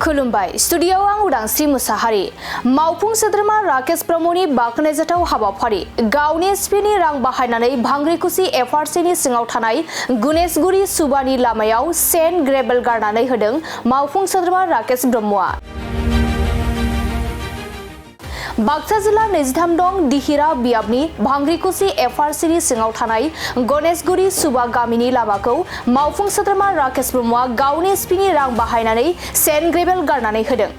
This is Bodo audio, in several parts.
खुलुमबाय स्टुडियोआव आं उदांस्रि मुसाहारि मावफुं सोद्रोमा राकेश ब्रह्मनि बाखनायजाथाव हाबाफारि गावनि एसपिनि रां बाहायनानै भांग्रिकुसि एफआरसिनि सिङाव थानाय गणेशगुरी सुबानि लामायाव सेन्ड ग्रेभेल गारनानै होदों मावफुं सोद्रोमा राकेश ब्रह्मआ। बाक्सा जिल्ला 23 नं दिहिरा बियाबनि भांग्रिकुसि एफआरसिनि सिङाव थानाय गणेशगुरी सुबा गामिनि लामाखौ मावफुं सोद्रोमा राकेश ब्रह्मआ गावनि एसपिनि रां बाहायनानै सेन्ड ग्रेभेल गारनानै होदों।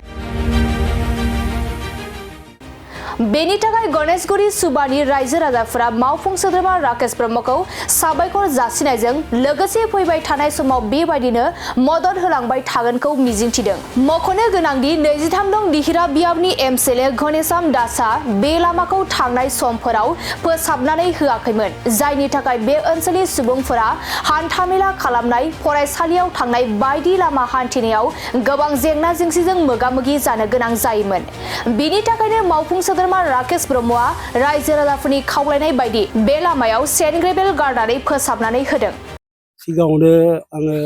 बेनि थाखाय गणेशगुरी सुबानि रायजो राजाफोरा मावफुं सोद्रोमा राकेश ब्रह्मखौ साबायखर जासिनायजों लोगोसे फैबाय थानाय समाव बेबायदिनो मदद होलांबाय थागोनखौ मिजिंथिदों। मख'नो गोनांदि 23 नं दिहिरा बियाबनि एमसिएलए घनश्याम दासआ बे लामाखौ थांनाय समफोराव फोसाबनानै होआखैमोन, जायनि थाखाय बे ओनसोलनि सुबुंफोरा हान्थामेला खालामनाय, फरायसालियाव थांनाय बायदि लामा हान्थिनायाव गोबां जेंना जेंसिजों मोगा-मोगि जानो गोनां जायोमोन। बेनि थाखायनो मावफुं सोद्रोमा राकेश ब्रह्मआ रायजो राजाफोरनि खावलायनाय बायदि बे लामायाव सेन्ड ग्रेभेल गारनानै फोसाबनानै होदों। सिगाङावनो आङो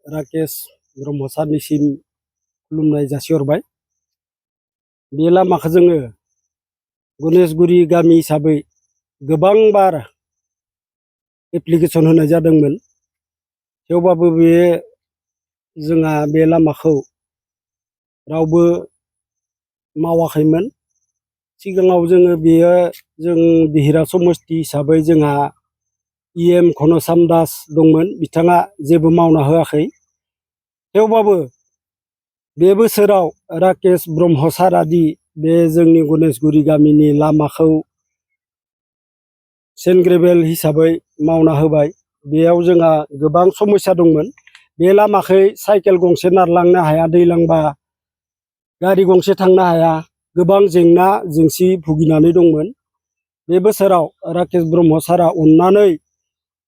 राकेश ब्रह्म सारनिसिम खुलुमनाय जासिहरबाय। बे लामाखौ जोङो गणेशगुरी गामि हिसाबै गोबां बार एप्लिकेसन होनाय जादोंमोन, थेवबाबो जोंहा बे लामाखौ रावबो मावाखैमोन। सिगाङाव जोङो जों दिहिरा समस्ति हिसाबै जोंहा इएम घनश्याम दास दंमोन, बिथाङा जेबो मावना होआखै। थेवबाबो बे बोसोराव राकेश ब्रह्म सारादि बे जोंनि गणेशगुरी गामिनि लामाखौ सेन्ड ग्रेभेल हिसाबै मावना होबाय। बेयाव जोंहा गोबां समस्या दंमोन। बे लामाखै साइकेल गंसे नारलांनो हाया, दैलांबा गारि गंसे थांनो हाया, गोबां जेंना जेंसि भुगिनानै दंमोन। बे बोसोराव राकेश ब्रह्म सारा अननानै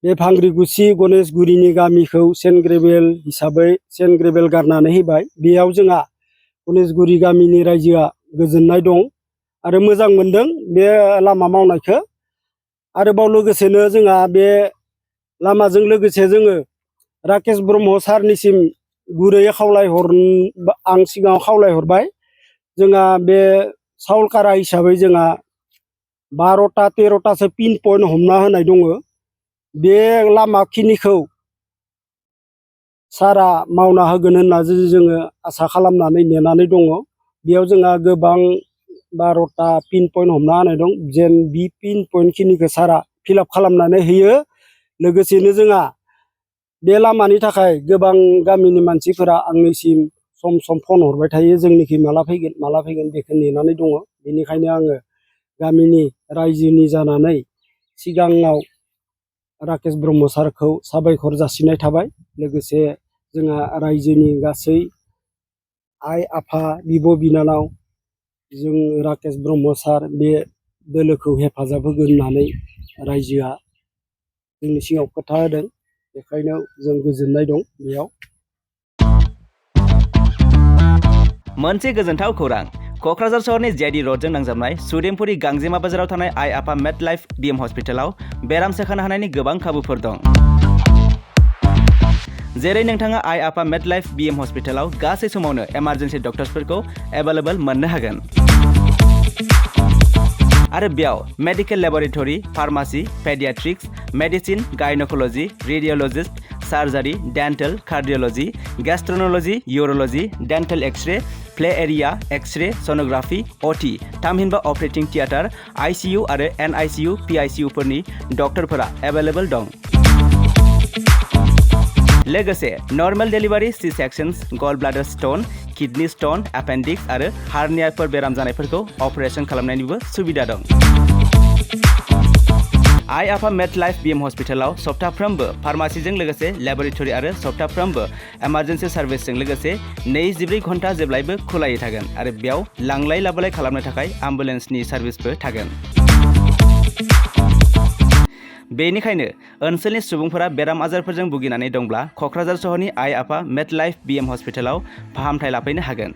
बे भांग्रिकुसि गणेशगुरीनि गामिखौ सेन्ड ग्रेभेल हिसाबै सेन्ड ग्रेभेल गारनानै होबाय। बेयाव जोंहा गणेशगुरी गामिनि रायजोआ गोजोननाय दं आरो मोजां मोनदों बे लामा मावनायखौ। आरोबाव लोगोसेनो जोंहा बे लामाजों लोगोसे जोङो राकेश ब्रह्म सारनिसिम गुरैयै आं सिगाङाव खावलायहरबाय। जोंहा बे साउलकारा हिसाबै जोंहा 12टा 13टासो पिन पइन्ट हमना होनाय दङ। बे लामाखिनिखौ सारा मावना होगोन होनना जोङो आसा खालामनानै नेनानै दङ। बेयाव जोंहा गोबां 12टा पिन पइन्ट हमना होनाय दं, जेन बि पिन पइन्ट खिनिखौ सारा फिलआप खालामनानै होयो। लोगोसेनो जोंहा बे लामानि थाखाय गोबां गामिनि मानसिफोरा आंनिसिम सम सम फन हरबाय थायो, जोंनिखि माला फैगोन बेखौ नेनानै दङ। बेनिखायनो आङो गामिनि रायजोनि जानानै सिगाङाव राकेश ब्रह्म सारखौ साबायखर जासिनाय थाबाय। लोगोसे जोंहा रायजोनि गासै आइ आफा बिब' बिनानाव जों राकेश ब्रह्म सार बे दोलोखौ हेफाजाब होगोन होननानै रायजोआ जोंनि सिगाङाव खोथा होदों, बेखायनो जों गोजोननाय दं। बेयाव मोनसे गोजोनथाव खौरां, क'क्राझार सहरनि जेडि रडजों नांजाबनाय सुदेमपुरी गांजेमा बाजाराव थानाय आइ आफा मेडलाइफ बिएम हस्पिटालाव बेराम सोखानो हानायनि गोबां खाबुफोर दं। जेरै नोंथाङा आइ आफा मेडलाइफ बिएम हस्पिटालाव गासै समावनो इमारजेन्सि डक्टर्सफोरखौ एभेलेबल मोननो हागोन। आरो बेयाव medical laboratory, pharmacy, paediatrics, medicine, gynaecology, radiologist, surgery, dental, cardiology, gastroenterology, urology, dental x ray, play area, x ray, sonography, OT, थामहिनबा अपारेटिं थियेटार, आइसिइउ आरो एनआइसिइउ, पिआइसिइउफोरनि डक्टरफोरा एभेलेबल दं। लोगोसे normal delivery, C sections, gall bladder stone, kidney stone, appendix आरो हार्नियाफोर बेराम जानायफोरखौ अपारेसन खालामनायनिबो सुबिदा दं। आइ आफा मेडलाइफ बिएम हस्पिटालाव सप्ताफ्रोमबो फार्मासिजों लोगोसे लेबरेटरि आरो सप्ताफ्रोमबो इमारजेन्सि सार्भिसजों लोगोसे 24 घन्टा जेब्लायबो खुलायै थागोन आरो बेयाव लांलाय लाबोलाय खालामनो थाखाय एम्बुलेन्सनि सार्भिसबो थागोन। बेनिखायनो ओनसोलनि सुबुंफोरा बेराम आजारफोरजों भुगिनानै दंब्ला क'क्राझार सहरनि आइ आफा मेडलाइफ बिएम हस्पिटालाव फाहामथाय लाफैनो हागोन।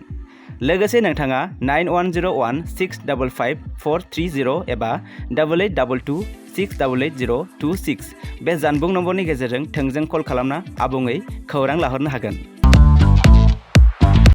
लोगोसे नोंथाङा 9101655430 एबा 8822688026 बे जानबुं नम्बरनि गेजेरजों थोंजों कल खालामना आबुङै खौरां लाहरनो हागोन।